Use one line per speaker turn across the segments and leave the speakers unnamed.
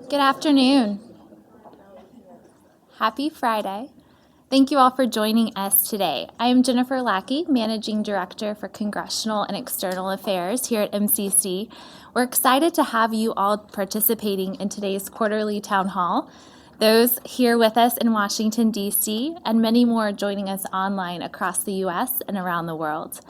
Good afternoon. Happy Friday. Thank you all for joining us today. I am Jennifer Lackey, Managing Director for Congressional and External Affairs here at MCC. We're excited to have you all participating in today's quarterly town hall. Those here with us in Washington, D.C., and many more joining us online across the U.S. and around the world.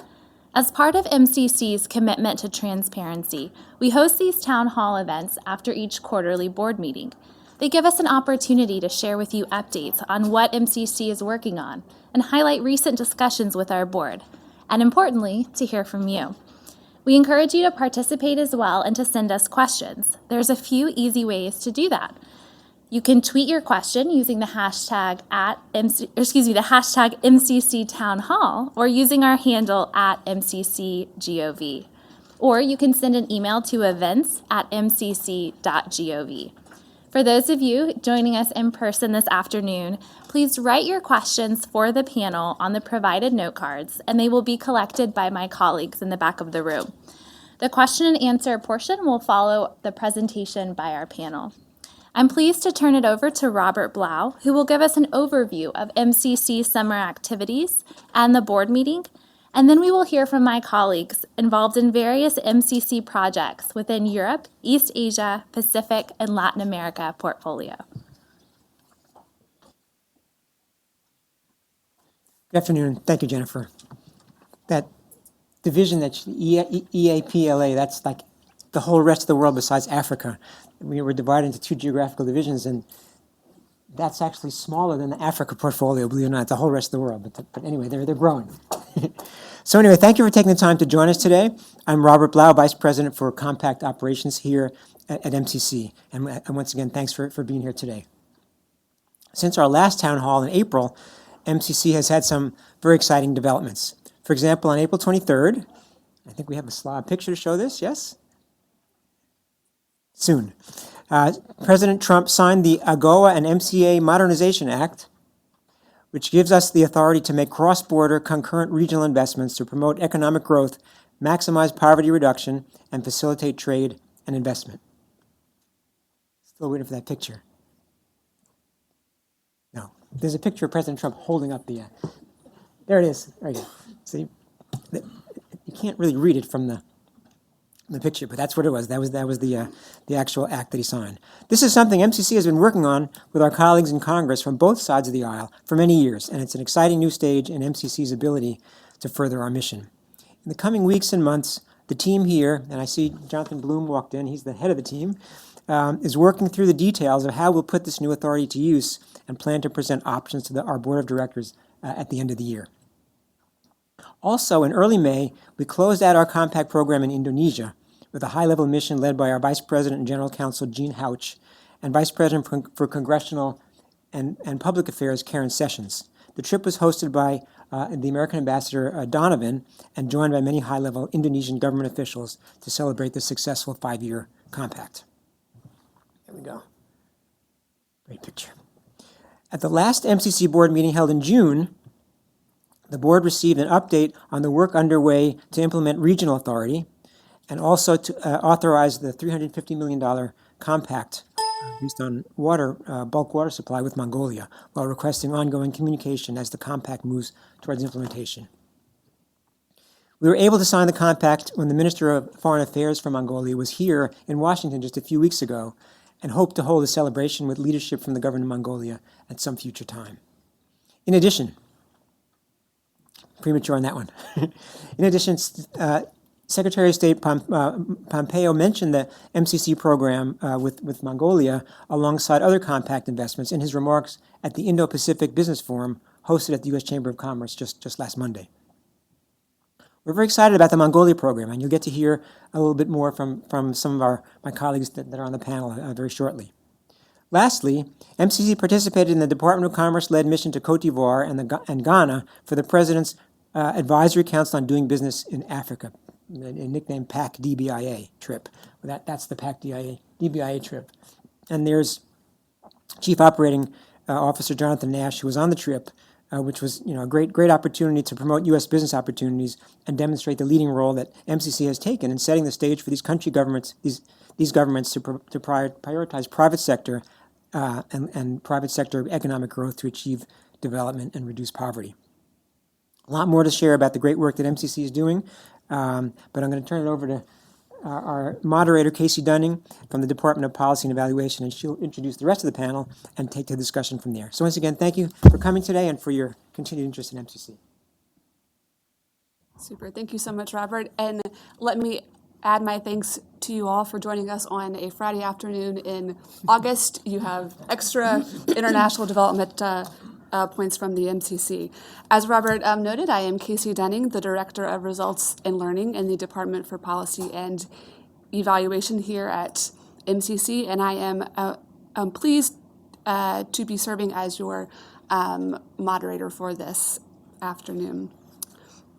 As part of MCC's commitment to transparency, we host these town hall events after each quarterly board meeting. They give us an opportunity to share with you updates on what MCC is working on and highlight recent discussions with our board, and importantly, to hear from you. We encourage you to participate as well and to send us questions. There's a few easy ways to do that. You can tweet your question using the hashtag MCC Town Hall or using our handle at MCCGOV. Or you can send an email to events@mcc.gov. For those of you joining us in person this afternoon, please write your questions for the panel on the provided note cards, and they will be collected by my colleagues in the back of the room. The question and answer portion will follow the presentation by our panel. I'm pleased to turn it over to Robert Blau, who will give us an overview of MCC summer activities and the board meeting, and then we will hear from my colleagues involved in various MCC projects within Europe, East Asia, Pacific, and Latin America portfolio.
Good afternoon. Thank you, Jennifer. That division, that EAPLA, that's like the whole rest of the world besides Africa. We were divided into two geographical divisions, and that's actually smaller than the Africa portfolio, believe it or not, the whole rest of the world. But anyway, they're growing. So anyway, thank you for taking the time to join us today. I'm Robert Blau, Vice President for Compact Operations here at MCC. And once again, thanks for being here today. Since our last town hall in April, MCC has had some very exciting developments. For example, on April 23rd, I think we have a picture to show this, yes? Soon. President Trump signed the AGOA and MCA Modernization Act, which gives us the authority to make cross-border concurrent regional investments to promote economic growth, maximize poverty reduction, and facilitate trade and investment. Still waiting for that picture. No. There's a picture of President Trump holding up the... there it is. There you go. See? You can't really read it from the picture, but that's what it was. That was the actual act that he signed. This is something MCC has been working on with our colleagues in Congress from both sides of the aisle for many years, and it's an exciting new stage in MCC's ability to further our mission. In the coming weeks and months, the team here, and I see Jonathan Bloom walked in, he's the head of the team, is working through the details of how we'll put this new authority to use and plan to present options to our board of directors at the end of the year. Also, in early May, we closed out our compact program in Indonesia with a high-level mission led by our Vice President and General Counsel, Gene Houch, and Vice President for Congressional and Public Affairs, Karen Sessions. The trip was hosted by the American Ambassador Donovan and joined by many high-level Indonesian government officials to celebrate the successful 5-year compact. There we go. Great picture. At the last MCC board meeting held in June, the board received an update on the work underway to implement regional authority and also to authorize the $350 million compact based on bulk water supply with Mongolia, while requesting ongoing communication as the compact moves towards implementation. We were able to sign the compact when the Minister of Foreign Affairs from Mongolia was here in Washington just a few weeks ago and hoped to hold a celebration with leadership from the government of Mongolia at some future time. In addition, premature on that one. In addition, Secretary of State Pompeo mentioned the MCC program with Mongolia alongside other compact investments in his remarks at the Indo-Pacific Business Forum hosted at the U.S. Chamber of Commerce just last Monday. We're very excited about the Mongolia program, and you'll get to hear a little bit more from some of my colleagues that are on the panel very shortly. Lastly, MCC participated in the Department of Commerce-led mission to Cote d'Ivoire and Ghana for the President's Advisory Council on Doing Business in Africa, nicknamed PAC-DBIA trip. That's the PAC-DBIA trip. And there's Chief Operating Officer Jonathan Nash, who was on the trip, which was a great opportunity to promote U.S. business opportunities and demonstrate the leading role that MCC has taken in setting the stage for these country governments, these governments to prioritize private sector and private sector economic growth to achieve development and reduce poverty. A lot more to share about the great work that MCC is doing, but I'm going to turn it over to our moderator, Casey Dunning, from the Department of Policy and Evaluation, and she'll introduce the rest of the panel and take the discussion from there. So once again, thank you for coming today and for your continued interest in MCC.
Super. Thank you so much, Robert. And let me add my thanks to you all for joining us on a Friday afternoon in August. You have extra international development points from the MCC. As Robert noted, I am Casey Dunning, the Director of Results and Learning in the Department for Policy and Evaluation here at MCC, and I am pleased to be serving as your moderator for this afternoon.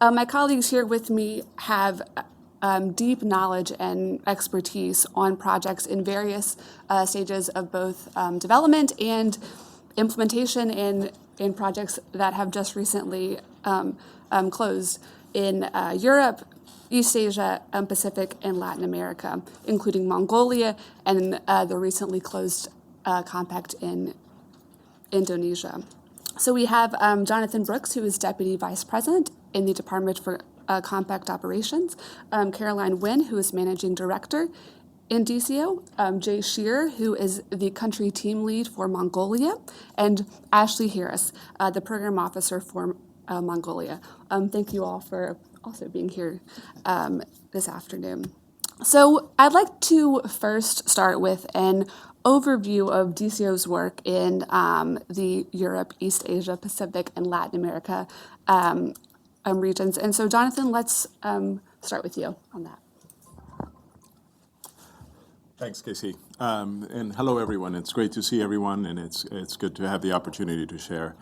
My colleagues here with me have deep knowledge and expertise on projects in various stages of both development and implementation in projects that have just recently closed in Europe, East Asia, Pacific, and Latin America, including Mongolia and the recently closed compact in Indonesia. So we have Jonathan Brooks, who is Deputy Vice President in the Department for Compact Operations, Caroline Nguyen, who is Managing Director in DCO, Jay Shearer, who is the country team lead for Mongolia, and Ashley Harris, the program officer for Mongolia. Thank you all for also being here this afternoon. So I'd like to first start with an overview of DCO's work in the Europe, East Asia, Pacific, and Latin America regions. And so Jonathan, let's start with you on that.
Thanks, Casey. And hello, everyone. It's great to see everyone, and it's good to have the opportunity to share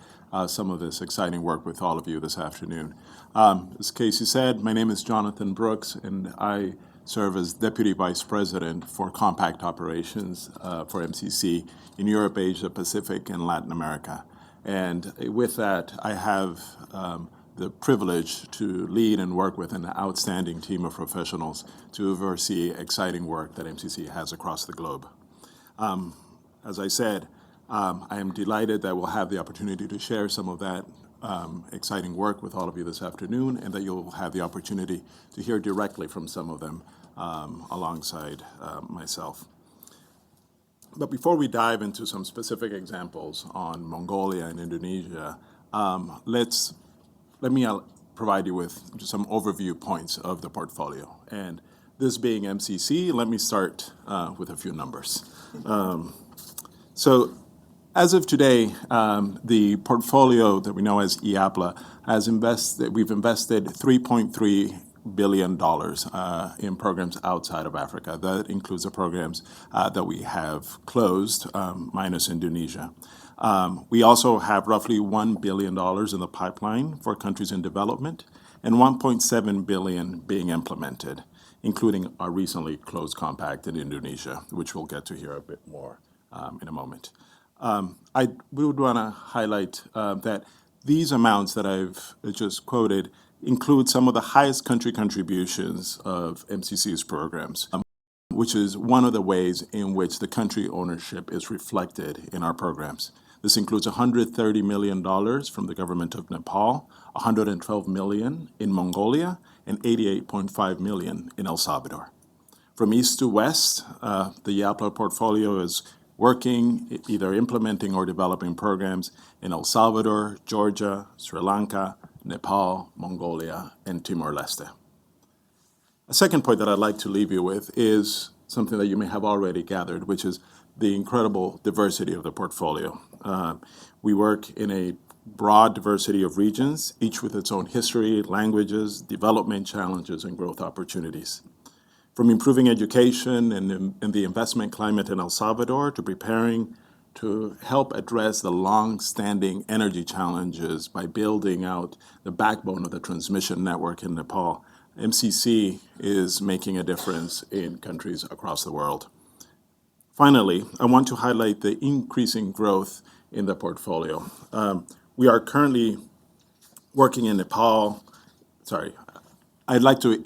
some of this exciting work with all of you this afternoon. As Casey said, my name is Jonathan Brooks, and I serve as Deputy Vice President for Compact Operations for MCC in Europe, Asia, Pacific, and Latin America. And with that, I have the privilege to lead and work with an outstanding team of professionals to oversee exciting work that MCC has across the globe. As I said, I am delighted that we'll have the opportunity to share some of that exciting work with all of you this afternoon, and that you'll have the opportunity to hear directly from some of them alongside myself. But before we dive into some specific examples on Mongolia and Indonesia, let me provide you with just some overview points of the portfolio. And this being MCC, let me start with a few numbers. So as of today, the portfolio that we know as EAPLA we've invested $3.3 billion in programs outside of Africa. That includes the programs that we have closed, minus Indonesia. We also have roughly $1 billion in the pipeline for countries in development and $1.7 billion being implemented, including our recently closed compact in Indonesia, which we'll get to hear a bit more in a moment. I would want to highlight that these amounts that I've just quoted include some of the highest country contributions of MCC's programs, which is one of the ways in which the country ownership is reflected in our programs. This includes $130 million from the government of Nepal, $112 million in Mongolia, and $88.5 million in El Salvador. From east to west, the EAPLA portfolio is working, either implementing or developing programs in El Salvador, Georgia, Sri Lanka, Nepal, Mongolia, and Timor-Leste. A second point that I'd like to leave you with is something that you may have already gathered, which is the incredible diversity of the portfolio. We work in a broad diversity of regions, each with its own history, languages, development challenges, and growth opportunities. From improving education and the investment climate in El Salvador to preparing to help address the long-standing energy challenges by building out the backbone of the transmission network in Nepal, MCC is making a difference in countries across the world. Finally, I want to highlight the increasing growth in the portfolio. We are currently working in Nepal. Sorry, I'd like to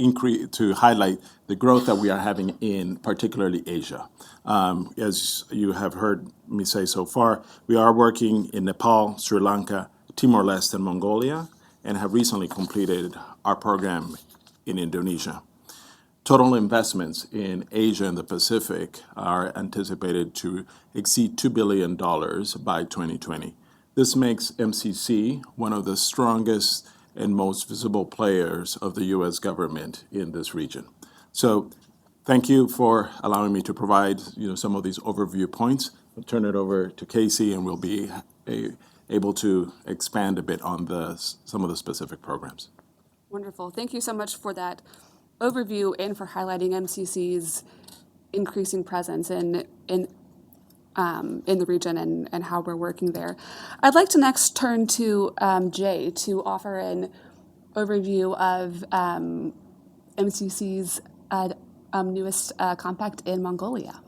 highlight the growth that we are having in particularly Asia. As you have heard me say so far, we are working in Nepal, Sri Lanka, Timor-Leste, and Mongolia, and have recently completed our program in Indonesia. Total investments in Asia and the Pacific are anticipated to exceed $2 billion by 2020. This makes MCC one of the strongest and most visible players of the U.S. government in this region. So thank you for allowing me to provide some of these overview points. I'll turn it over to Casey, and we'll be able to expand a bit on some of the specific programs.
Wonderful. Thank you so much for that overview and for highlighting MCC's increasing presence in the region and how we're working there. I'd like to next turn to Jay to offer an overview of MCC's newest compact in Mongolia.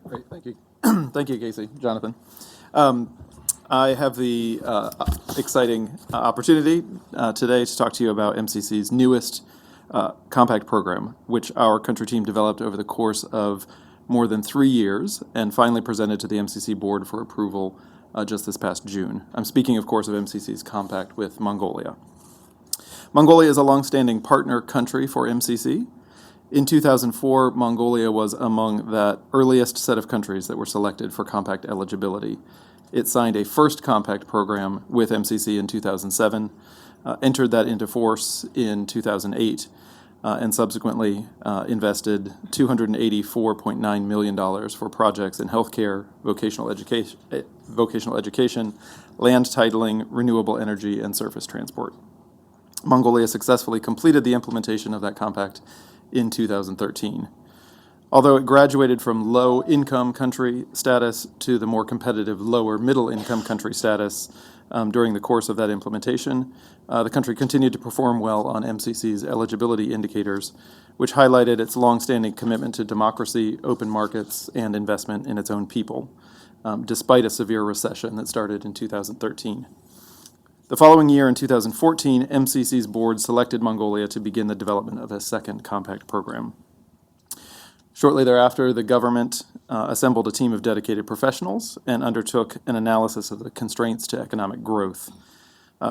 Great, thank you. Thank you, Casey. Jonathan. I have the exciting opportunity today to talk to you about MCC's newest compact program, which our country team developed over the course of more than 3 years and finally presented to the MCC board for approval just this past June. I'm speaking, of course, of MCC's compact with Mongolia. Mongolia is a longstanding partner country for MCC. In 2004, Mongolia was among that earliest set of countries that were selected for compact eligibility. It signed a first compact program with MCC in 2007, entered that into force in 2008, and subsequently invested $284.9 million for projects in healthcare, vocational education, land titling, renewable energy, and surface transport. Mongolia successfully completed the implementation of that compact in 2013. Although it graduated from low-income country status to the more competitive lower middle-income country status during the course of that implementation, the country continued to perform well on MCC's eligibility indicators, which highlighted its longstanding commitment to democracy, open markets, and investment in its own people, despite a severe recession that started in 2013. The following year, in 2014, MCC's board selected Mongolia to begin the development of a second compact program. Shortly thereafter, the government assembled a team of dedicated professionals and undertook an analysis of the constraints to economic growth.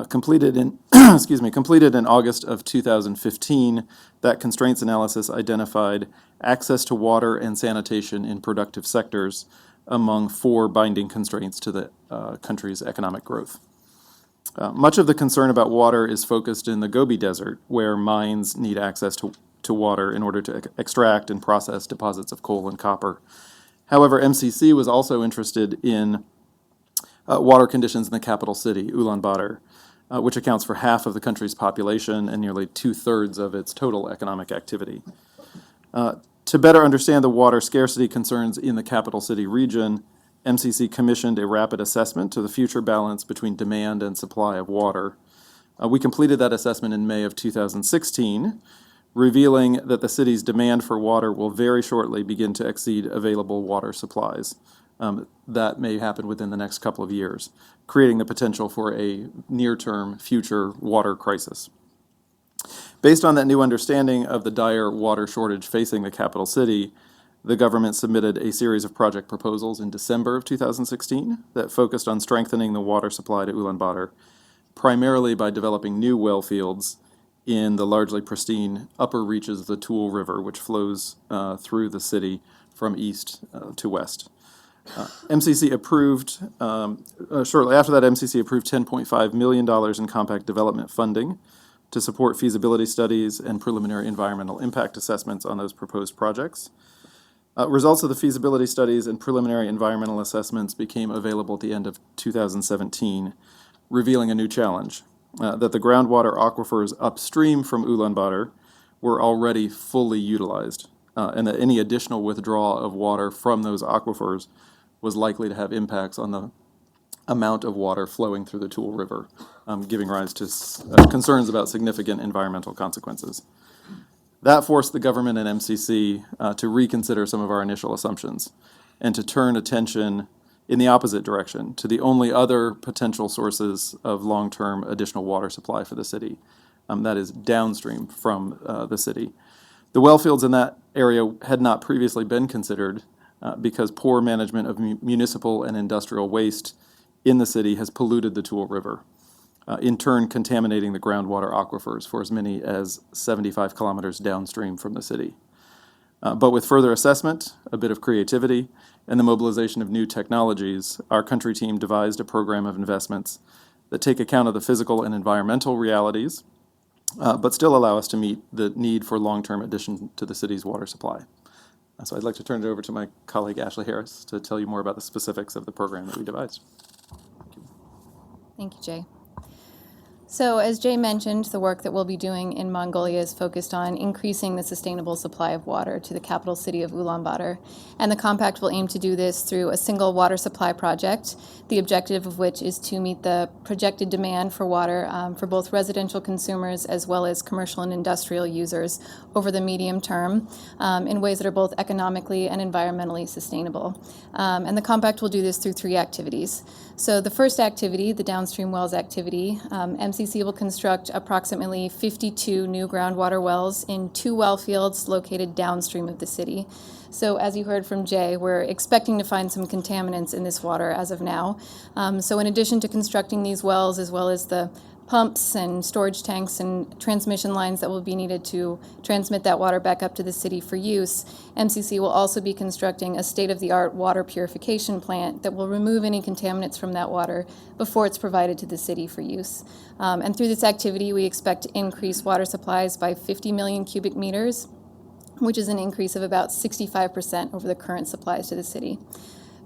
Completed in August of 2015, that constraints analysis identified access to water and sanitation in productive sectors among 4 binding constraints to the country's economic growth. Much of the concern about water is focused in the Gobi Desert, where mines need access to water in order to extract and process deposits of coal and copper. However, MCC was also interested in water conditions in the capital city, Ulaanbaatar, which accounts for half of the country's population and nearly 2/3 of its total economic activity. To better understand the water scarcity concerns in the capital city region, MCC commissioned a rapid assessment to the future balance between demand and supply of water. We completed that assessment in May of 2016, revealing that the city's demand for water will very shortly begin to exceed available water supplies. That may happen within the next couple of years, creating the potential for a near-term future water crisis. Based on that new understanding of the dire water shortage facing the capital city, the government submitted a series of project proposals in December of 2016 that focused on strengthening the water supply to Ulaanbaatar, primarily by developing new well fields in the largely pristine upper reaches of the Tool River, which flows through the city from east to west. MCC approved, shortly after that, MCC approved $10.5 million in compact development funding to support feasibility studies and preliminary environmental impact assessments on those proposed projects. Results of the feasibility studies and preliminary environmental assessments became available at the end of 2017, revealing a new challenge, that the groundwater aquifers upstream from Ulaanbaatar were already fully utilized, and that any additional withdrawal of water from those aquifers was likely to have impacts on the amount of water flowing through the Tool River, giving rise to concerns about significant environmental consequences. That forced the government and MCC to reconsider some of our initial assumptions and to turn attention in the opposite direction to the only other potential sources of long-term additional water supply for the city. That is downstream from the city. The well fields in that area had not previously been considered because poor management of municipal and industrial waste in the city has polluted the Tool River, in turn contaminating the groundwater aquifers for as many as 75 kilometers downstream from the city. But with further assessment, a bit of creativity, and the mobilization of new technologies, our country team devised a program of investments that take account of the physical and environmental realities, but still allow us to meet the need for long-term addition to the city's water supply. So I'd like to turn it over to my colleague Ashley Harris to tell you more about the specifics of the program that we devised.
Thank you, Jay. So as Jay mentioned, the work that we'll be doing in Mongolia is focused on increasing the sustainable supply of water to the capital city of Ulaanbaatar. And the compact will aim to do this through a single water supply project, the objective of which is to meet the projected demand for water for both residential consumers as well as commercial and industrial users over the medium term in ways that are both economically and environmentally sustainable. And the compact will do this through 3 activities. So the first activity, the downstream wells activity, MCC will construct approximately 52 new groundwater wells in 2 well fields located downstream of the city. So as you heard from Jay, we're expecting to find some contaminants in this water as of now. So in addition to constructing these wells, as well as the pumps and storage tanks and transmission lines that will be needed to transmit that water back up to the city for use, MCC will also be constructing a state-of-the-art water purification plant that will remove any contaminants from that water before it's provided to the city for use. And through this activity, we expect to increase water supplies by 50 million cubic meters, which is an increase of about 65% over the current supplies to the city.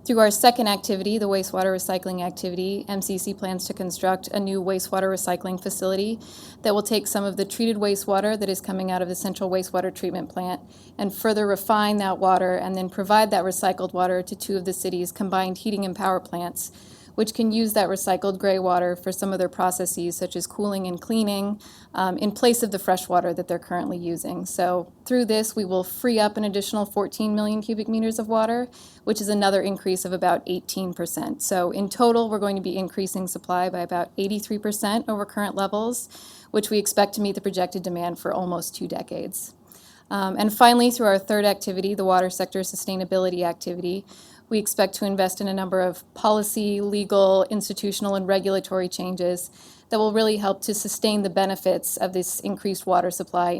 Through our second activity, the wastewater recycling activity, MCC plans to construct a new wastewater recycling facility that will take some of the treated wastewater that is coming out of the central wastewater treatment plant and further refine that water and then provide that recycled water to 2 of the city's combined heating and power plants, which can use that recycled gray water for some of their processes, such as cooling and cleaning, in place of the fresh water that they're currently using. So through this, we will free up an additional 14 million cubic meters of water, which is another increase of about 18%. So in total, we're going to be increasing supply by about 83% over current levels, which we expect to meet the projected demand for almost 2 decades. And finally, through our third activity, the water sector sustainability activity, we expect to invest in a number of policy, legal, institutional, and regulatory changes that will really help to sustain the benefits of this increased water supply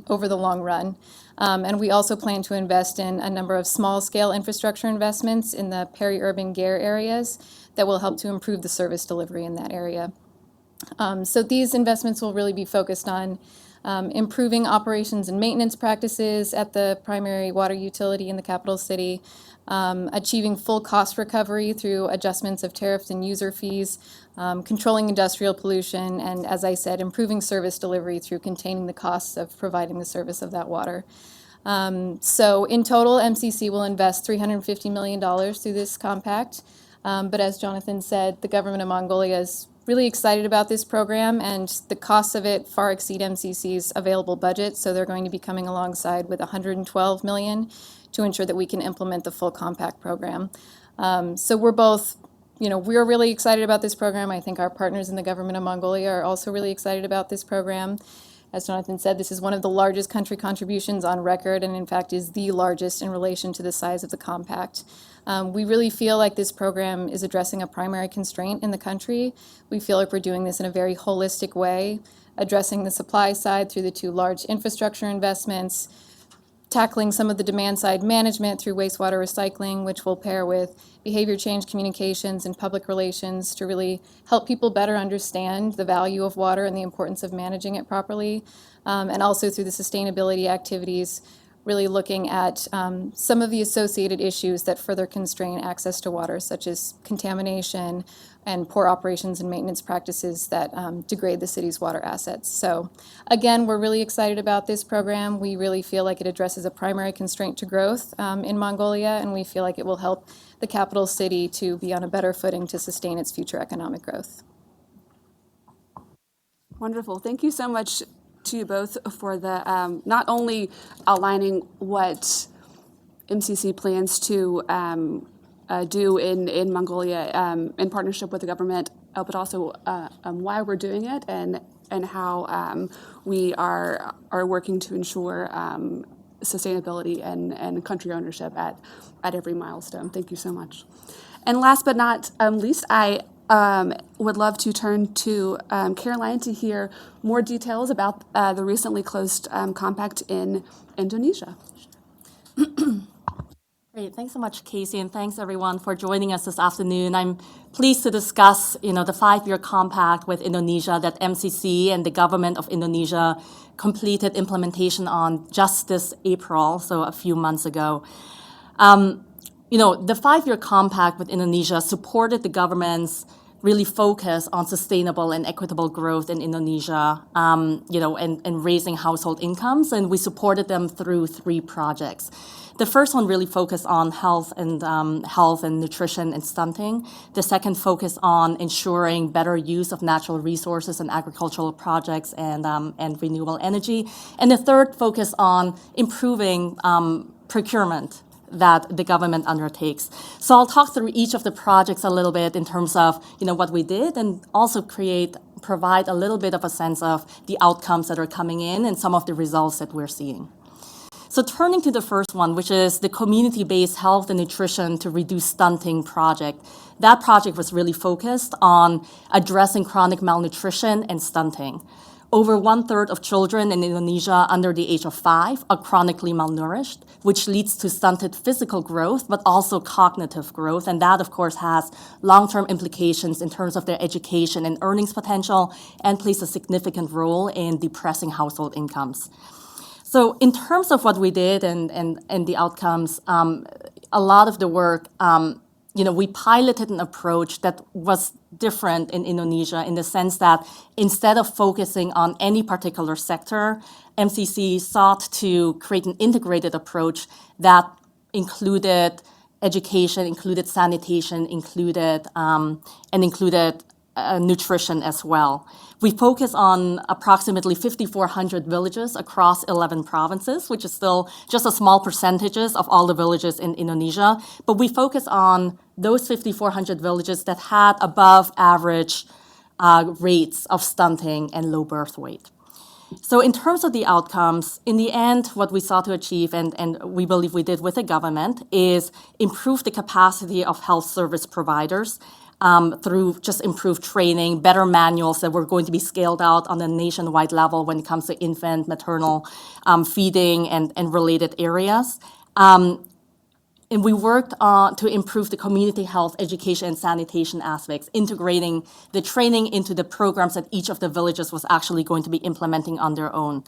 over the long run. And we also plan to invest in a number of small-scale infrastructure investments in the peri-urban GARE areas that will help to improve the service delivery in that area. So these investments will really be focused on improving operations and maintenance practices at the primary water utility in the capital city, achieving full cost recovery through adjustments of tariffs and user fees, controlling industrial pollution, and as I said, improving service delivery through containing the costs of providing the service of that water. So in total, MCC will invest $350 million through this compact. But as Jonathan said, the government of Mongolia is really excited about this program, and the costs of it far exceed MCC's available budget, so they're going to be coming alongside with $112 million to ensure that we can implement the full compact program. So we're really excited about this program. I think our partners in the government of Mongolia are also really excited about this program. As Jonathan said, this is one of the largest country contributions on record, and in fact is the largest in relation to the size of the compact. We really feel like this program is addressing a primary constraint in the country. We feel like we're doing this in a very holistic way, addressing the supply side through the 2 large infrastructure investments, tackling some of the demand side management through wastewater recycling, which will pair with behavior change communications and public relations to really help people better understand the value of water and the importance of managing it properly, and also through the sustainability activities, really looking at some of the associated issues that further constrain access to water, such as contamination and poor operations and maintenance practices that degrade the city's water assets. So again, we're really excited about this program. We really feel like it addresses a primary constraint to growth in Mongolia, and we feel like it will help the capital city to be on a better footing to sustain its future economic growth.
Wonderful. Thank you so much to you both for the not only outlining what MCC plans to do in Mongolia in partnership with the government, but also why we're doing it and how we are working to ensure sustainability and country ownership at every milestone. Thank you so much. And last but not least, I would love to turn to Caroline to hear more details about the recently closed compact in Indonesia.
Great, thanks so much, Casey, and thanks everyone for joining us this afternoon. I'm pleased to discuss, the 5-year compact with Indonesia that MCC and the government of Indonesia completed implementation on just this April, so a few months ago. The 5-year compact with Indonesia supported the government's really focus on sustainable and equitable growth in Indonesia, and raising household incomes, and we supported them through 3 projects. The first one really focused on health and nutrition and stunting. The second focused on ensuring better use of natural resources and agricultural projects and renewable energy. And the third focused on improving procurement that the government undertakes. So I'll talk through each of the projects a little bit in terms of what we did, and also provide a little bit of a sense of the outcomes that are coming in and some of the results that we're seeing. So turning to the first one, which is the community-based health and nutrition to reduce stunting project. That project was really focused on addressing chronic malnutrition and stunting. Over 1/3 of children in Indonesia under the age of 5 are chronically malnourished, which leads to stunted physical growth, but also cognitive growth. And that, of course, has long-term implications in terms of their education and earnings potential, and plays a significant role in depressing household incomes. So in terms of what we did and the outcomes, a lot of the work, we piloted an approach that was different in Indonesia in the sense that instead of focusing on any particular sector, MCC sought to create an integrated approach that included education, included sanitation, included nutrition as well. We focus on approximately 5,400 villages across 11 provinces, which is still just a small percentages of all the villages in Indonesia. But we focus on those 5,400 villages that had above average rates of stunting and low birth weight. So in terms of the outcomes, in the end, what we sought to achieve, and we believe we did with the government, is improve the capacity of health service providers through just improved training, better manuals that were going to be scaled out on a nationwide level when it comes to infant, maternal feeding and related areas. And we worked to improve the community health, education, and sanitation aspects, integrating the training into the programs that each of the villages was actually going to be implementing on their own.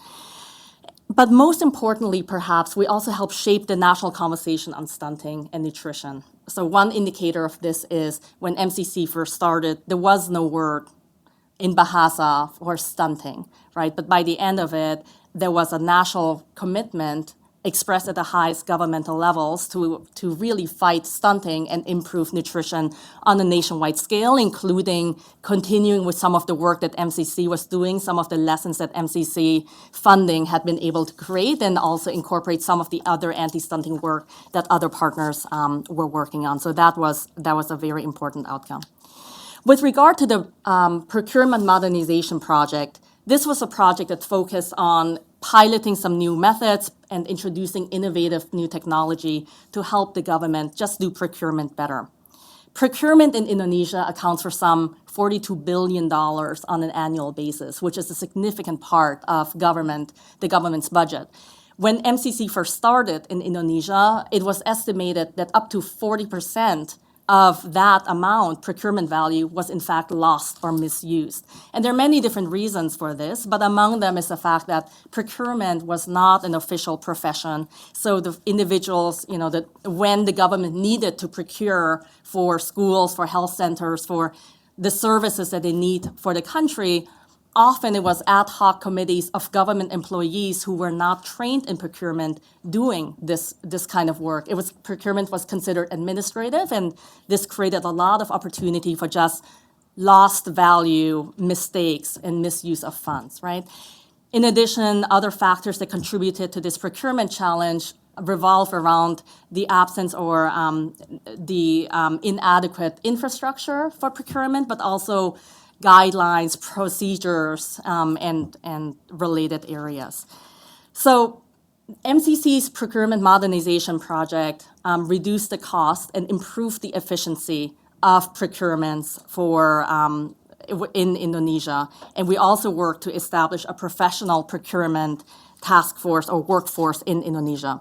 But most importantly, perhaps, we also helped shape the national conversation on stunting and nutrition. So one indicator of this is when MCC first started, there was no word in Bahasa for stunting, right? But by the end of it, there was a national commitment expressed at the highest governmental levels to really fight stunting and improve nutrition on a nationwide scale, including continuing with some of the work that MCC was doing, some of the lessons that MCC funding had been able to create, and also incorporate some of the other anti-stunting work that other partners were working on. So that was a very important outcome. With regard to the procurement modernization project, this was a project that focused on piloting some new methods and introducing innovative new technology to help the government just do procurement better. Procurement in Indonesia accounts for some $42 billion on an annual basis, which is a significant part of the government's budget. When MCC first started in Indonesia, it was estimated that up to 40% of that amount, procurement value, was in fact lost or misused. And there are many different reasons for this, but among them is the fact that procurement was not an official profession. So the individuals, that when the government needed to procure for schools, for health centers, for the services that they need for the country, often it was ad hoc committees of government employees who were not trained in procurement doing this kind of work. Procurement was considered administrative, and this created a lot of opportunity for just lost value, mistakes, and misuse of funds, right? In addition, other factors that contributed to this procurement challenge revolve around the absence or the inadequate infrastructure for procurement, but also guidelines, procedures, and related areas. So MCC's procurement modernization project reduced the cost and improved the efficiency of procurements for in Indonesia. And we also worked to establish a professional procurement task force or workforce in Indonesia.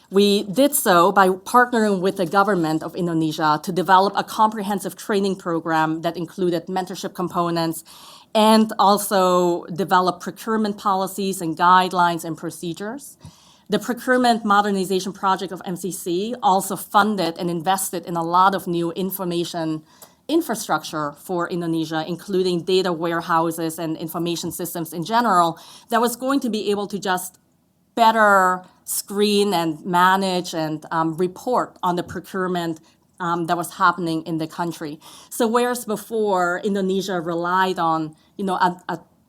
We did so by partnering with the government of Indonesia to develop a comprehensive training program that included mentorship components and also develop procurement policies and guidelines and procedures. The procurement modernization project of MCC also funded and invested in a lot of new information infrastructure for Indonesia, including data warehouses and information systems in general, that was going to be able to just better screen and manage and report on the procurement that was happening in the country. So whereas before Indonesia relied on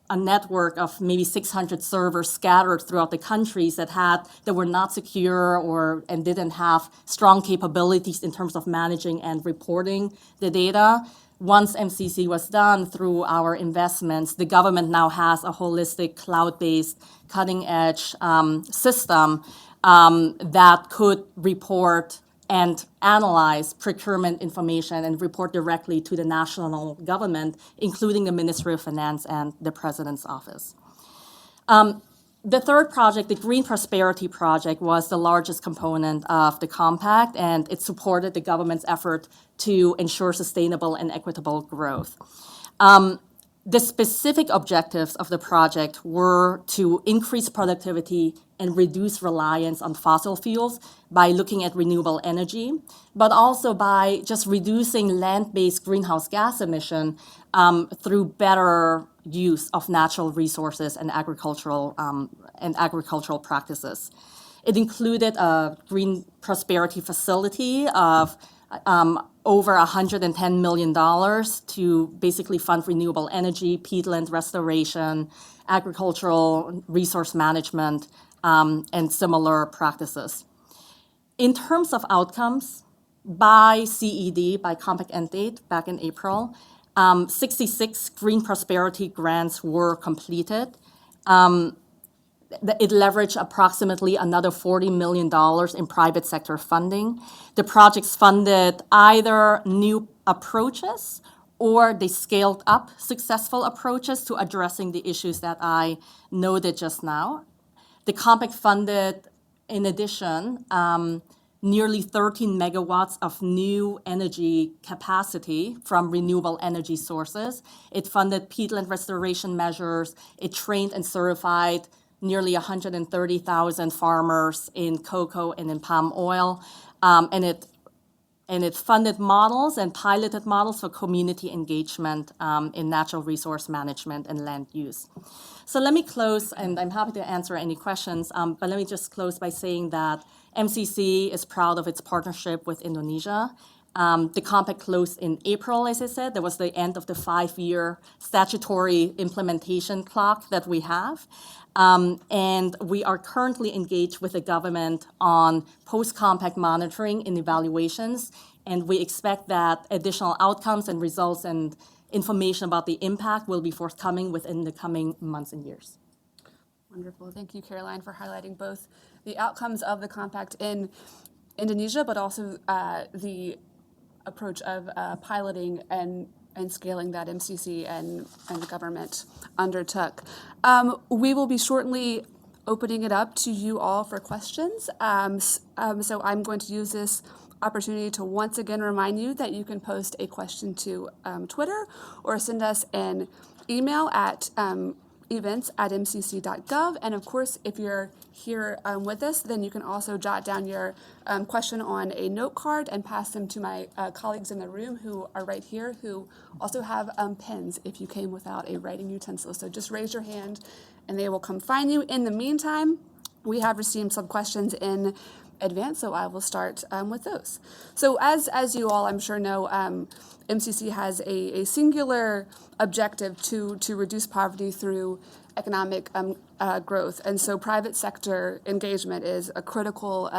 a network of maybe 600 servers scattered throughout the countries that were not secure and didn't have strong capabilities in terms of managing and reporting the data. Once MCC was done through our investments, the government now has a holistic, cloud-based, cutting-edge system that could report and analyze procurement information and report directly to the national government, including the Ministry of Finance and the President's Office. The third project, the Green Prosperity Project, was the largest component of the compact, and it supported the government's effort to ensure sustainable and equitable growth. The specific objectives of the project were to increase productivity and reduce reliance on fossil fuels by looking at renewable energy, but also by just reducing land-based greenhouse gas emission through better use of natural resources and agricultural practices. It included a green prosperity facility of over $110 million to basically fund renewable energy, peatland restoration, agricultural resource management, and similar practices. In terms of outcomes, by CED, by compact end date, back in April, 66 green prosperity grants were completed. It leveraged approximately another $40 million in private sector funding. The projects funded either new approaches or they scaled up successful approaches to addressing the issues that I noted just now. The compact funded, in addition, nearly 13 megawatts of new energy capacity from renewable energy sources. It funded peatland restoration measures. It trained and certified nearly 130,000 farmers in cocoa and in palm oil. And it funded models and piloted models for community engagement in natural resource management and land use. So let me close, and I'm happy to answer any questions, but let me just close by saying that MCC is proud of its partnership with Indonesia. The compact closed in April, as I said. That was the end of the 5-year statutory implementation clock that we have. And we are currently engaged with the government on post-compact monitoring and evaluations, and we expect that additional outcomes and results and information about the impact will be forthcoming within the coming months and years.
Wonderful. Thank you, Caroline, for highlighting both the outcomes of the compact in Indonesia, but also the approach of piloting and scaling that MCC and the government undertook. We will be shortly opening it up to you all for questions. So I'm going to use this opportunity to once again remind you that you can post a question to Twitter or send us an email at events@mcc.gov. And of course, if you're here with us, then you can also jot down your question on a note card and pass them to my colleagues in the room who are right here, who also have pens if you came without a writing utensil. So just raise your hand and they will come find you. In the meantime, we have received some questions in advance, so I will start with those. So as you all, I'm sure, know, MCC has a singular objective to reduce poverty through economic growth, and so private sector engagement is a critical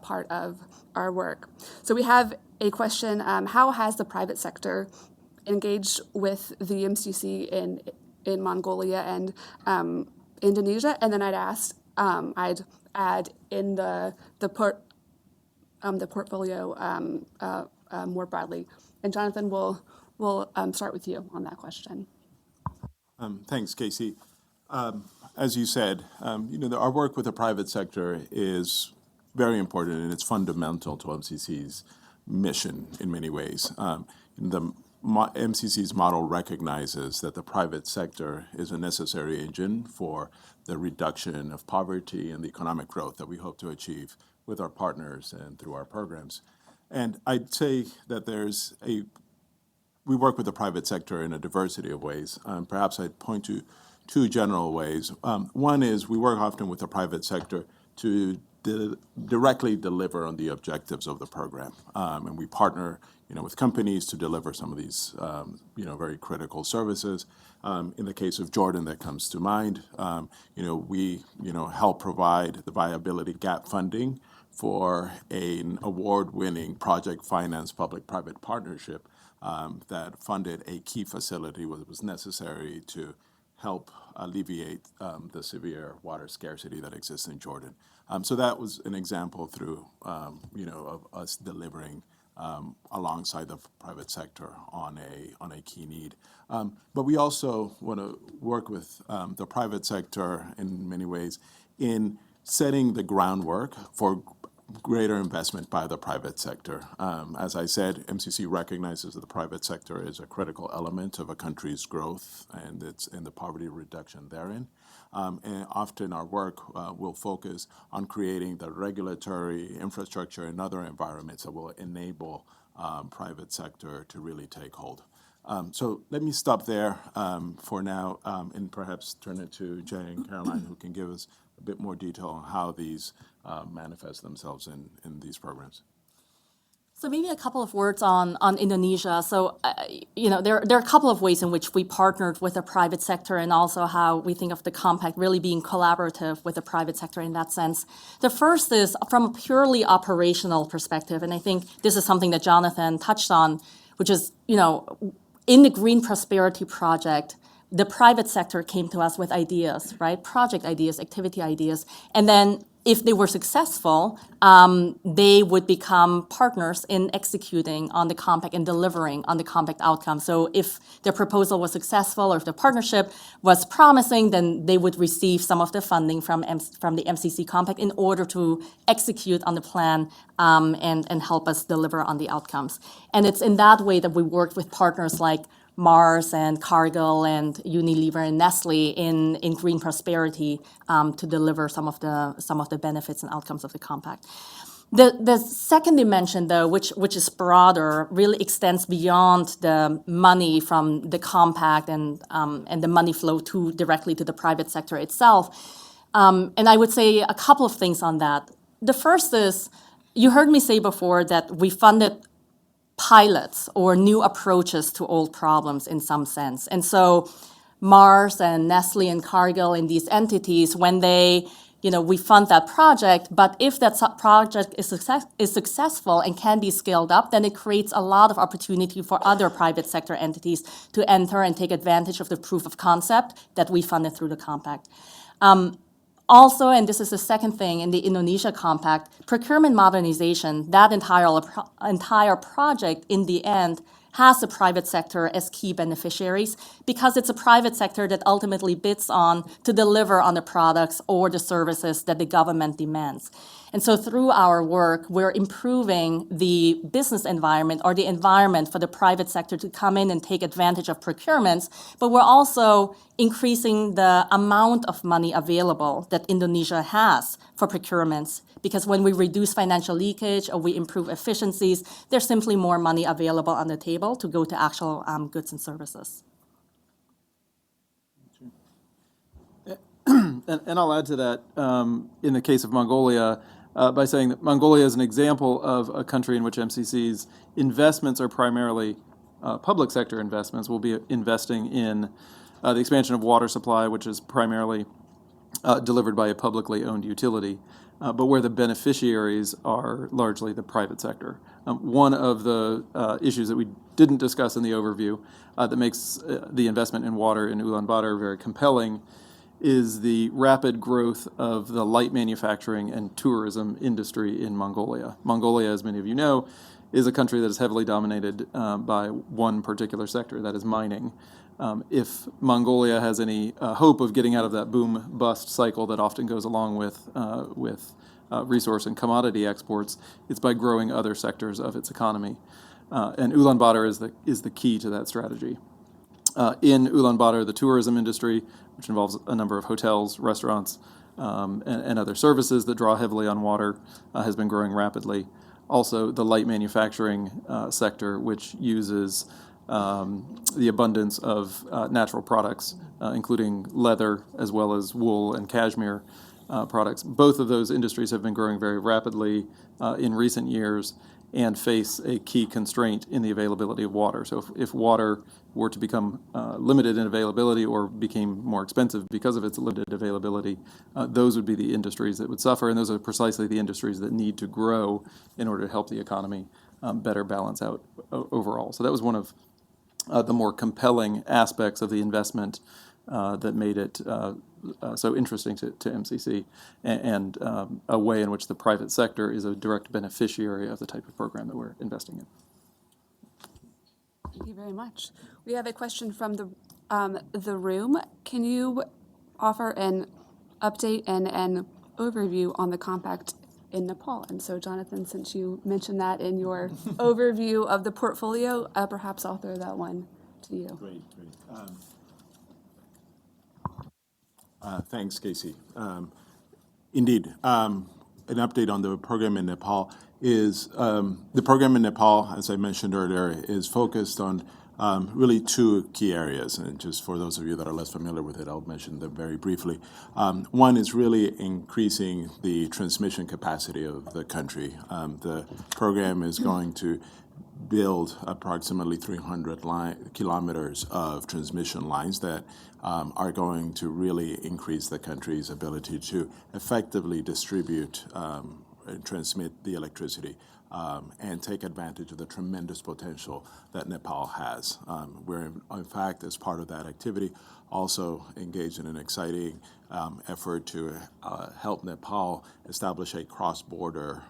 part of our work. So we have a question: how has the private sector engaged with the MCC in Mongolia and Indonesia? And then I'd add in the portfolio more broadly. And Jonathan, we'll start with you on that question.
Thanks, Casey. As you said, our work with the private sector is very important, and it's fundamental to MCC's mission in many ways. MCC's model recognizes that the private sector is a necessary engine for the reduction of poverty and the economic growth that we hope to achieve with our partners and through our programs. And I'd say that we work with the private sector in a diversity of ways. Perhaps I'd point to two general ways. One is we work often with the private sector to directly deliver on the objectives of the program, and we partner, with companies to deliver some of these, very critical services. In the case of Jordan, that comes to mind. We, help provide the viability gap funding for an award-winning project finance public-private partnership that funded a key facility that was necessary to help alleviate the severe water scarcity that exists in Jordan. So that was an example through, of us delivering alongside the private sector on a key need. But we also want to work with the private sector in many ways in setting the groundwork for greater investment by the private sector. As I said, MCC recognizes that the private sector is a critical element of a country's growth and the poverty reduction therein. And often our work will focus on creating the regulatory infrastructure and other environments that will enable private sector to really take hold. So let me stop there for now and perhaps turn it to Jay and Caroline, who can give us a bit more detail on how these manifest themselves in these programs.
So maybe a couple of words on Indonesia. So, there are a couple of ways in which we partnered with the private sector and also how we think of the compact really being collaborative with the private sector in that sense. The first is from a purely operational perspective, and I think this is something that Jonathan touched on, which is, in the Green Prosperity Project, the private sector came to us with ideas, right? Project ideas, activity ideas, and then if they were successful, they would become partners in executing on the compact and delivering on the compact outcome. So if their proposal was successful or if the partnership was promising, then they would receive some of the funding from the MCC compact in order to execute on the plan and help us deliver on the outcomes. And it's in that way that we worked with partners like Mars and Cargill and Unilever and Nestle in Green Prosperity to deliver some of the benefits and outcomes of the compact. The second dimension, though, which is broader, really extends beyond the money from the compact and the money flow directly to the private sector itself. And I would say a couple of things on that. The first is, you heard me say before that we funded pilots or new approaches to old problems in some sense. And so Mars and Nestle and Cargill and these entities, when we fund that project, but if that project is successful and can be scaled up, then it creates a lot of opportunity for other private sector entities to enter and take advantage of the proof of concept that we funded through the compact. Also, and this is the second thing in the Indonesia compact, procurement modernization, that entire project in the end has the private sector as key beneficiaries because it's a private sector that ultimately bids on to deliver on the products or the services that the government demands. And so through our work, we're improving the business environment or the environment for the private sector to come in and take advantage of procurements, but we're also increasing the amount of money available that Indonesia has for procurements, because when we reduce financial leakage or we improve efficiencies, there's simply more money available on the table to go to actual goods and services.
And I'll add to that, in the case of Mongolia, by saying that Mongolia is an example of a country in which MCC's investments are primarily public sector investments. We'll be investing in the expansion of water supply, which is primarily delivered by a publicly owned utility, but where the beneficiaries are largely the private sector. One of the issues that we didn't discuss in the overview that makes the investment in water in Ulaanbaatar very compelling is the rapid growth of the light manufacturing and tourism industry in Mongolia. Mongolia, as many of you know, is a country that is heavily dominated by one particular sector, that is mining. If Mongolia has any hope of getting out of that boom-bust cycle that often goes along with resource and commodity exports, it's by growing other sectors of its economy. And Ulaanbaatar is the key to that strategy. In Ulaanbaatar, the tourism industry, which involves a number of hotels, restaurants, and other services that draw heavily on water, has been growing rapidly. Also, the light manufacturing sector, which uses the abundance of natural products, including leather as well as wool and cashmere products. Both of those industries have been growing very rapidly in recent years and face a key constraint in the availability of water. So if water were to become limited in availability or became more expensive because of its limited availability, those would be the industries that would suffer, and those are precisely the industries that need to grow in order to help the economy better balance out overall. So that was one of the more compelling aspects of the investment that made it so interesting to MCC, and a way in which the private sector is a direct beneficiary of the type of program that we're investing in.
Thank you very much. We have a question from the room. Can you offer an update and an overview on the compact in Nepal? And so, Jonathan, since you mentioned that in your overview of the portfolio, perhaps I'll throw that one to you.
Great. Thanks, Casey. Indeed, an update on the program in Nepal is the program in Nepal, as I mentioned earlier, is focused on really two key areas. And just for those of you that are less familiar with it, I'll mention them very briefly. One is really increasing the transmission capacity of the country. The program is going to build approximately 300 kilometers of transmission lines that are going to really increase the country's ability to effectively distribute and transmit the electricity and take advantage of the tremendous potential that Nepal has. We're, in fact, as part of that activity, also engaged in an exciting effort to help Nepal establish a cross-border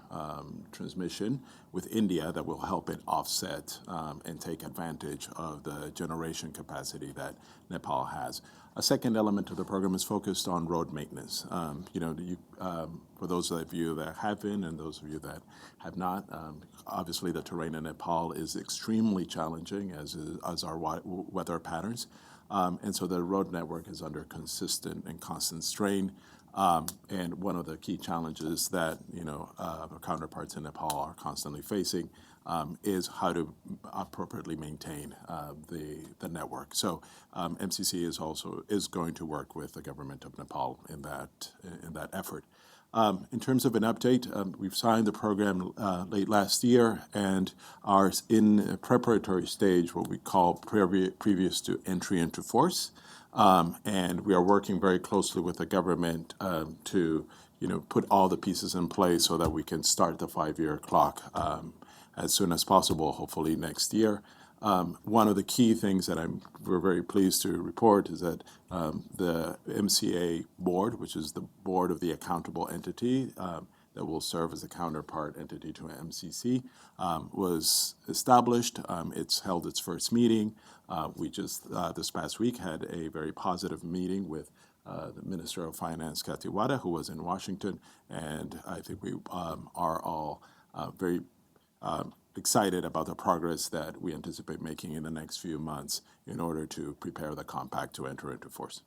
transmission with India that will help it offset and take advantage of the generation capacity that Nepal has. A second element of the program is focused on road maintenance. For those of you that have been and those of you that have not, obviously the terrain in Nepal is extremely challenging, as are weather patterns. And so the road network is under consistent and constant strain. And one of the key challenges that our counterparts in Nepal are constantly facing is how to appropriately maintain the network. So MCC is going to work with the government of Nepal in that effort. In terms of an update, we've signed the program late last year and are in a preparatory stage, what we call previous to entry into force. And we are working very closely with the government to put all the pieces in place so that we can start the 5-year clock as soon as possible, hopefully next year. One of the key things that we're very pleased to report is that the MCA board, which is the board of the accountable entity that will serve as a counterpart entity to MCC, was established. It's held its first meeting. We just this past week had a very positive meeting with the Minister of Finance, Kathy Wada, who was in Washington, and I think we are all very excited about the progress that we anticipate making in the next few months in order to prepare the compact to enter into force.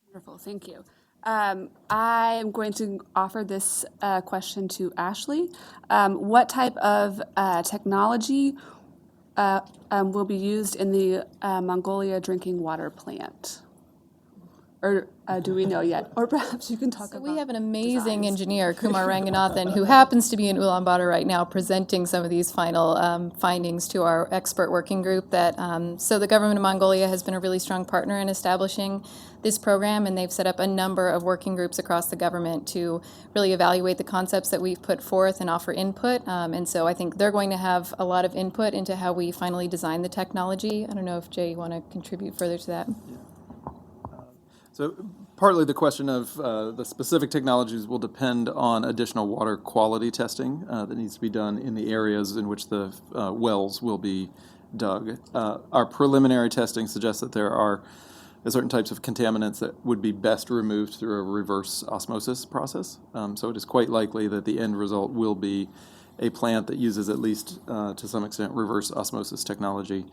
Wonderful, thank you. I am going to offer this question to Ashley. What type of technology will be used in the Mongolia drinking water plant? or do we know yet? Or perhaps you can talk about.
We have an amazing
designs.
engineer, Kumar Ranganathan, who happens to be in Ulaanbaatar right now presenting some of these final findings to our expert working group. So the government of Mongolia has been a really strong partner in establishing this program, and they've set up a number of working groups across the government to really evaluate the concepts that we've put forth and offer input. And so I think they're going to have a lot of input into how we finally design the technology. I don't know if Jay, you want to contribute further to that?
So partly the question of the specific technologies will depend on additional water quality testing that needs to be done in the areas in which the wells will be dug. Our preliminary testing suggests that there are certain types of contaminants that would be best removed through a reverse osmosis process. So it is quite likely that the end result will be a plant that uses at least to some extent reverse osmosis technology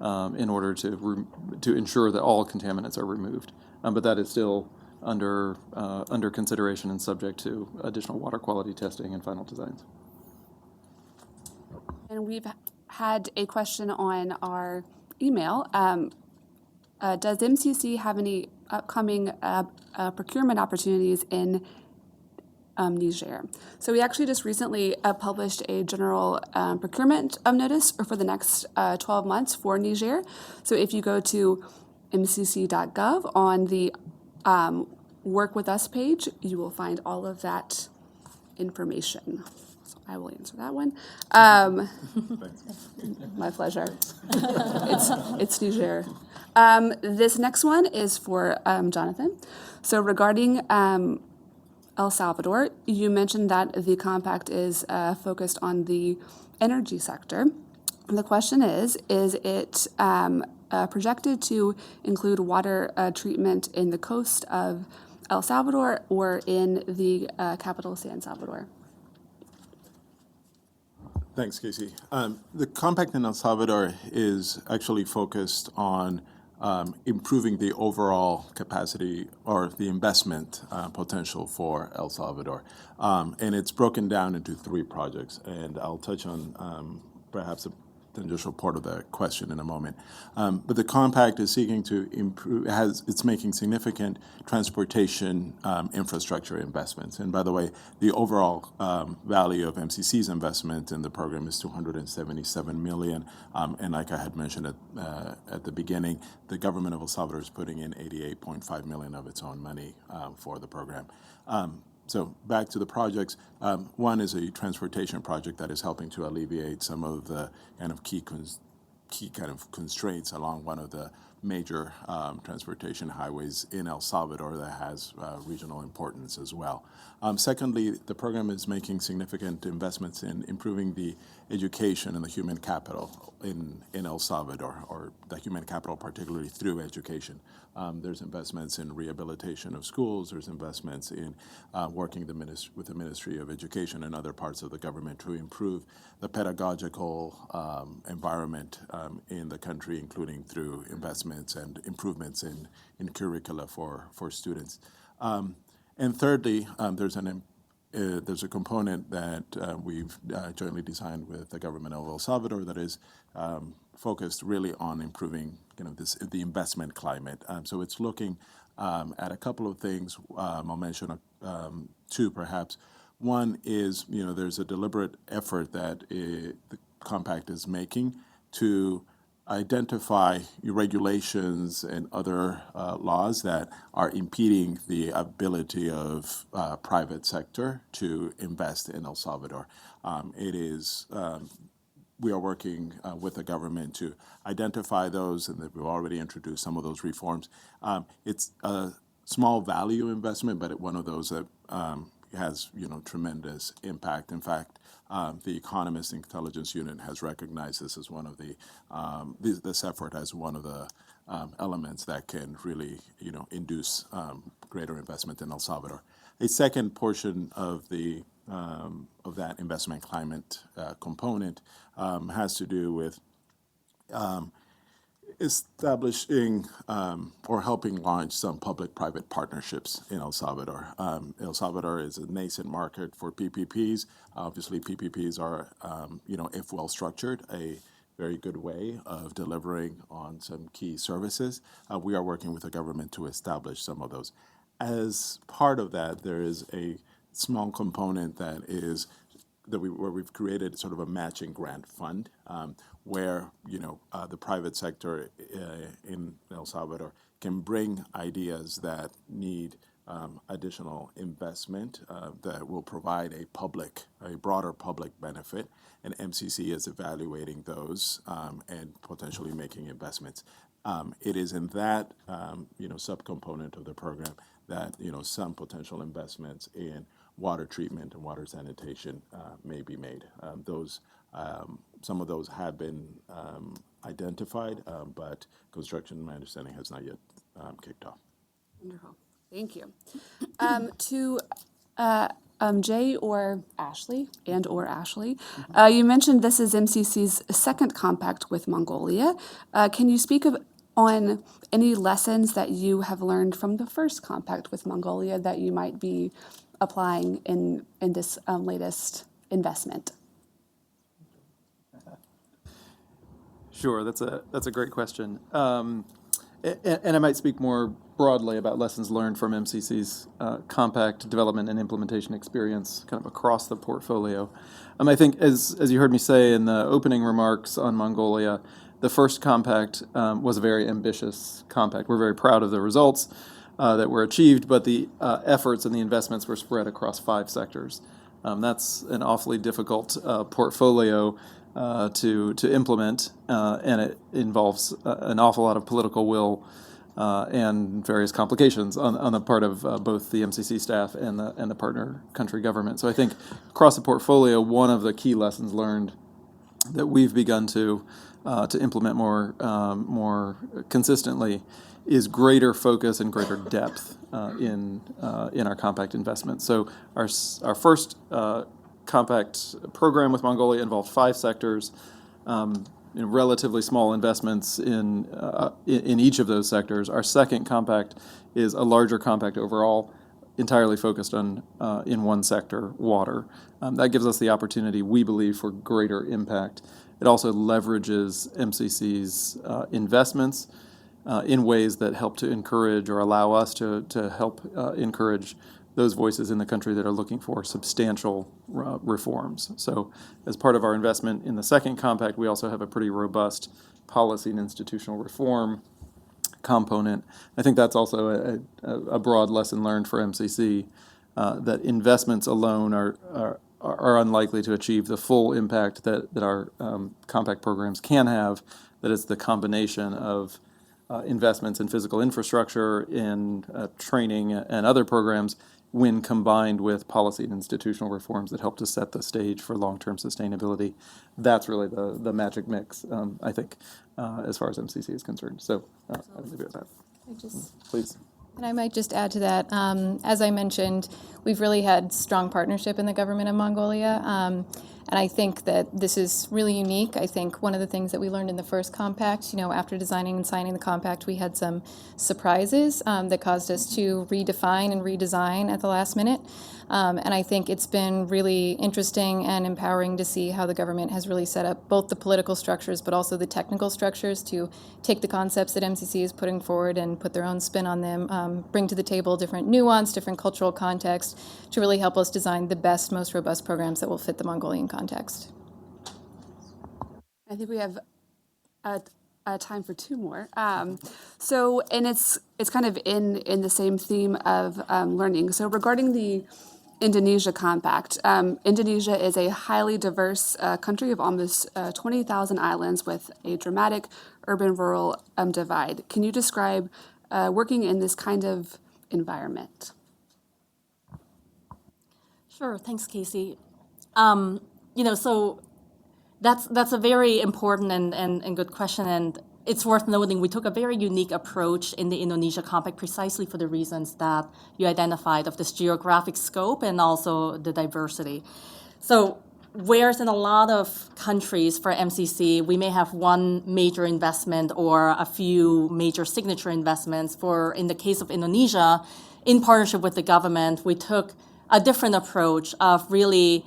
in order to ensure that all contaminants are removed. But that is still under consideration and subject to additional water quality testing and final designs.
And we've had a question on our email. Does MCC have any upcoming procurement opportunities in Niger? So we actually just recently published a general procurement notice for the next 12 months for Niger. So if you go to mcc.gov on the Work With Us page, you will find all of that information. So I will answer that one. My pleasure. It's Niger. This next one is for Jonathan. So regarding El Salvador, you mentioned that the compact is focused on the energy sector. The question is it projected to include water treatment in the coast of El Salvador or in the capital, San Salvador?
Thanks, Casey. The compact in El Salvador is actually focused on improving the overall capacity or the investment potential for El Salvador. And it's broken down into 3 projects, and I'll touch on perhaps the initial part of the question in a moment. But the compact is seeking to improve, it's making significant transportation infrastructure investments. And by the way, the overall value of MCC's investment in the program is $277 million. And like I had mentioned at the beginning, the government of El Salvador is putting in $88.5 million of its own money for the program. So back to the projects. One is a transportation project that is helping to alleviate some of the kind of key kind of constraints along one of the major transportation highways in El Salvador that has regional importance as well. Secondly, the program is making significant investments in improving the education and the human capital in El Salvador, or the human capital particularly through education. There's investments in rehabilitation of schools. There's investments in working with the Ministry of Education and other parts of the government to improve the pedagogical environment in the country, including through investments and improvements in curricula for students. And thirdly, there's a component that we've jointly designed with the government of El Salvador that is focused really on improving the investment climate. So it's looking at a couple of things. I'll mention 2 perhaps. One is, there's a deliberate effort that the compact is making to identify regulations and other laws that are impeding the ability of private sector to invest in El Salvador. We are working with the government to identify those, and we've already introduced some of those reforms. It's a small value investment, but one of those that has tremendous impact. In fact, the Economist Intelligence Unit has recognized this as one of this effort as one of the elements that can really induce greater investment in El Salvador. A second portion of that investment climate component has to do with establishing or helping launch some public-private partnerships in El Salvador. El Salvador is a nascent market for PPPs. Obviously, PPPs are, if well structured, a very good way of delivering on some key services. We are working with the government to establish some of those. As part of that, there is a small component that is where we've created sort of a matching grant fund, where the private sector in El Salvador can bring ideas that need additional investment that will provide a broader public benefit, and MCC is evaluating those and potentially making investments. It is in that subcomponent of the program that some potential investments in water treatment and water sanitation may be made. Some of those have been identified, but construction, my understanding, has not yet kicked off.
Wonderful. Thank you. To Jay or Ashley, you mentioned this is MCC's second compact with Mongolia. Can you speak on any lessons that you have learned from the first compact with Mongolia that you might be applying in this latest investment?
Sure, that's a great question. And I might speak more broadly about lessons learned from MCC's compact development and implementation experience kind of across the portfolio. I think, as you heard me say in the opening remarks on Mongolia, the first compact was a very ambitious compact. We're very proud of the results that were achieved, but the efforts and the investments were spread across 5 sectors. That's an awfully difficult portfolio to implement, and it involves an awful lot of political will and various complications on the part of both the MCC staff and the partner country government. So I think across the portfolio, one of the key lessons learned that we've begun to implement more consistently is greater focus and greater depth in our compact investments. So our first compact program with Mongolia involved 5 sectors, relatively small investments in each of those sectors. Our second compact is a larger compact overall, entirely focused on in one sector, water. That gives us the opportunity, we believe, for greater impact. It also leverages MCC's investments in ways that help to encourage or allow us to help encourage those voices in the country that are looking for substantial reforms. So as part of our investment in the second compact, we also have a pretty robust policy and institutional reform component. I think that's also a broad lesson learned for MCC, that investments alone are unlikely to achieve the full impact that our compact programs can have. That it's the combination of investments in physical infrastructure, in training, and other programs, when combined with policy and institutional reforms that help to set the stage for long-term sustainability. That's really the magic mix, I think, as far as MCC is concerned. So I'll leave it at that. Please.
And I might just add to that, as I mentioned, we've really had strong partnership in the government of Mongolia, and I think that this is really unique. I think one of the things that we learned in the first compact, after designing and signing the compact, we had some surprises that caused us to redefine and redesign at the last minute. And I think it's been really interesting and empowering to see how the government has really set up both the political structures but also the technical structures to take the concepts that MCC is putting forward and put their own spin on them, bring to the table different nuance, different cultural context to really help us design the best, most robust programs that will fit the Mongolian context.
I think we have time for 2 more. So, and it's kind of in the same theme of learning. So regarding the Indonesia Compact. Indonesia is a highly diverse country of almost 20,000 islands with a dramatic urban-rural divide. Can you describe working in this kind of environment?
Sure, thanks, Casey. So that's a very important and good question, and it's worth noting we took a very unique approach in the Indonesia Compact precisely for the reasons that you identified of this geographic scope and also the diversity. So whereas in a lot of countries for MCC, we may have one major investment or a few major signature investments, in the case of Indonesia, in partnership with the government, we took a different approach of really,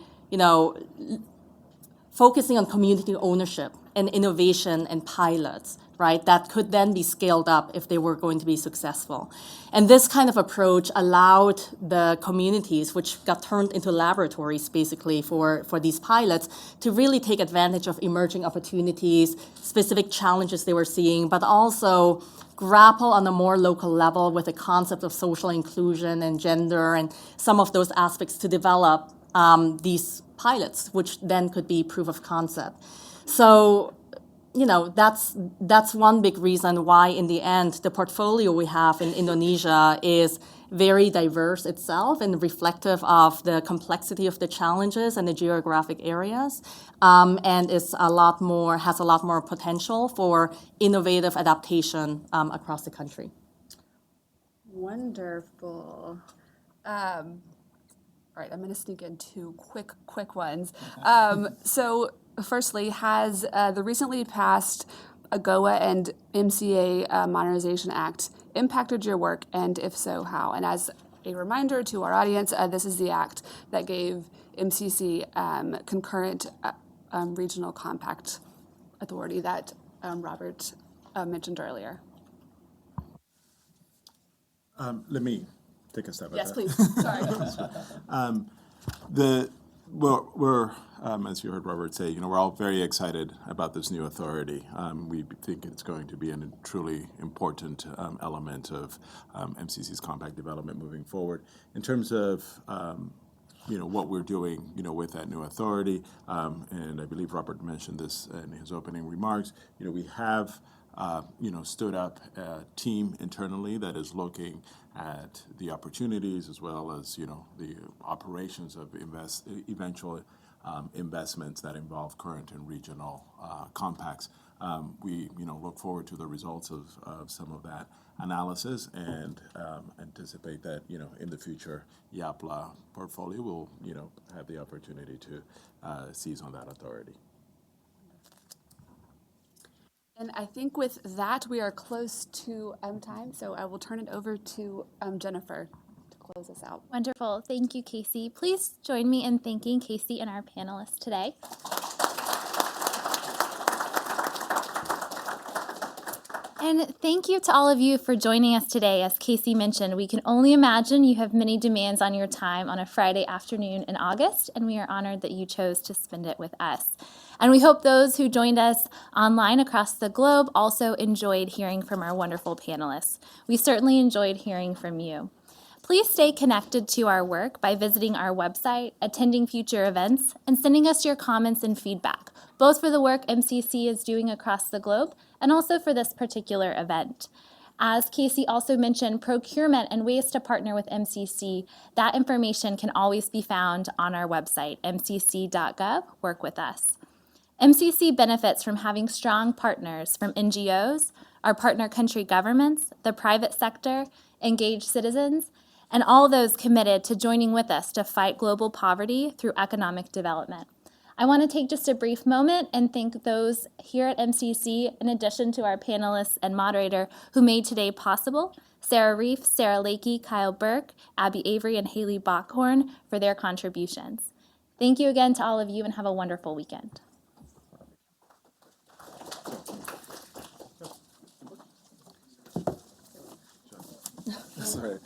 focusing on community ownership and innovation and pilots, right, that could then be scaled up if they were going to be successful. And this kind of approach allowed the communities, which got turned into laboratories basically for these pilots, to really take advantage of emerging opportunities, specific challenges they were seeing, but also grapple on a more local level with the concept of social inclusion and gender and some of those aspects to develop these pilots, which then could be proof of concept. So, you know, that's one big reason why, in the end, the portfolio we have in Indonesia is very diverse itself and reflective of the complexity of the challenges and the geographic areas, and has a lot more potential for innovative adaptation across the country.
Wonderful. All right, I'm going to sneak in two quick ones. So, firstly, has the recently passed AGOA and MCA Modernization Act impacted your work, and if so, how? And as a reminder to our audience, this is the act that gave MCC concurrent regional compact authority that Robert mentioned earlier.
Let me take a step at
Yes,
that.
please. Sorry.
We're as you heard Robert say, we're all very excited about this new authority. We think it's going to be a truly important element of MCC's compact development moving forward. In terms of what we're doing, with that new authority, and I believe Robert mentioned this in his opening remarks. We have stood up a team internally that is looking at the opportunities as well as, the operations of eventual investments that involve current and regional compacts. We, look forward to the results of some of that analysis and anticipate that, in the future, IAPLA portfolio will, have the opportunity to seize on that authority.
And I think with that, we are close to time, so I will turn it over to Jennifer to close us out.
Wonderful. Thank you, Casey. Please join me in thanking Casey and our panelists today. And thank you to all of you for joining us today. As Casey mentioned, we can only imagine you have many demands on your time on a Friday afternoon in August, and we are honored that you chose to spend it with us. And we hope those who joined us online across the globe also enjoyed hearing from our wonderful panelists. We certainly enjoyed hearing from you. Please stay connected to our work by visiting our website, attending future events, and sending us your comments and feedback, both for the work MCC is doing across the globe and also for this particular event. As Casey also mentioned, procurement and ways to partner with MCC, that information can always be found on our website, mcc.gov. Work with us. MCC benefits from having strong partners from NGOs, our partner country governments, the private sector, engaged citizens, and all those committed to joining with us to fight global poverty through economic development. I want to take just a brief moment and thank those here at MCC, in addition to our panelists and moderator who made today possible, Sarah Reef, Sarah Lakey, Kyle Burke, Abby Avery, and Haley Bockhorn for their contributions. Thank you again to all of you and have a wonderful weekend.
Sorry.